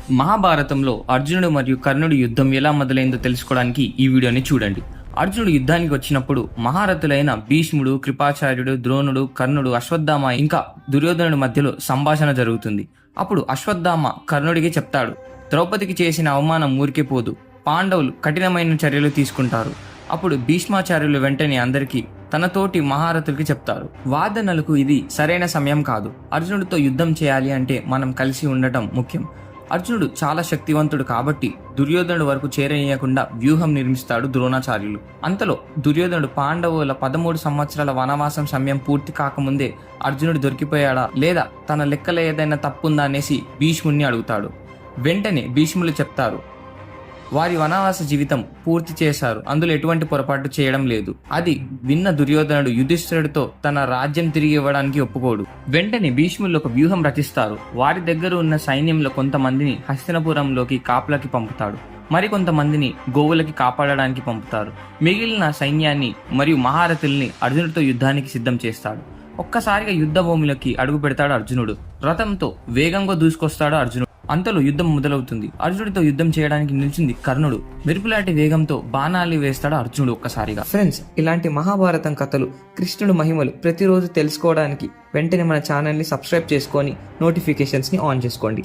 మహాభారతంలో అర్జునుడు మరియు కర్ణుడి యుద్ధం ఎలా మొదలైందో తెలుసుకోవడానికి ఈ వీడియోని చూడండి. అర్జునుడు యుద్ధానికి వచ్చినప్పుడు మహారథులైన భీష్ముడు, కృపాచార్యుడు, ద్రోణుడు, కర్ణుడు, అశ్వత్థామ ఇంకా దుర్యోధనుడి మధ్యలో సంభాషణ జరుగుతుంది. అప్పుడు అశ్వత్థామ కర్ణుడికి చెప్తాడు, ద్రౌపదికి చేసిన అవమానం ఊరికే పోదు, పాండవులు కఠినమైన చర్యలు తీసుకుంటారు. అప్పుడు భీష్మాచార్యులు వెంటనే అందరికీ తన తోటి మహారథులకి చెప్తారు, వాదనలకు ఇది సరైన సమయం కాదు. అర్జునుడితో యుద్ధం చేయాలి అంటే మనం కలిసి ఉండటం ముఖ్యం. అర్జునుడు చాలా శక్తివంతుడు కాబట్టి దుర్యోధనుడు వరకు చేరనీయకుండా వ్యూహం నిర్మిస్తాడు ద్రోణాచార్యులు. అంతలో దుర్యోధనుడు పాండవుల 13 సంవత్సరాల వనవాసం సమయం పూర్తి కాకముందే అర్జునుడు దొరికిపోయాడా లేదా తన లెక్కలో ఏదైనా తప్పుందా అనేసి భీష్ముడిని అడుగుతాడు. వెంటనే భీష్ములు చెప్తారు, వారి వనవాస జీవితం పూర్తి చేశారు, అందులో ఎటువంటి పొరపాటు చేయడం లేదు. అది విన్న దుర్యోధనుడు యుధిష్ఠిరుడితో తన రాజ్యం తిరిగి ఇవ్వడానికి ఒప్పుకోడు. వెంటనే భీష్ములు ఒక వ్యూహం రచిస్తారు. వారి దగ్గర ఉన్న సైన్యంలో కొంతమందిని హస్తినపురంలోకి కాపులకి పంపుతాడు, మరికొంతమందిని గోవులకి కాపాడడానికి పంపుతారు. మిగిలిన సైన్యాన్ని మరియు మహారథుల్ని అర్జునుడితో యుద్ధానికి సిద్ధం చేస్తాడు. ఒక్కసారిగా యుద్ధ భూమిలోకి అడుగు పెడతాడు అర్జునుడు. రథంతో వేగంగా దూసుకొస్తాడు అర్జునుడు. అంతలో యుద్ధం మొదలవుతుంది. అర్జునుడితో యుద్ధం చేయడానికి నిలిచింది కర్ణుడు. మెరుపులాంటి వేగంతో బాణాలు వేస్తాడు అర్జునుడు ఒక్కసారిగా. ఫ్రెండ్స్, ఇలాంటి మహాభారతం కథలు, కృష్ణుడు మహిమలు ప్రతిరోజు తెలుసుకోవడానికి వెంటనే మన ఛానల్ని సబ్స్క్రైబ్ చేసుకొని నోటిఫికేషన్స్ని ఆన్ చేసుకోండి.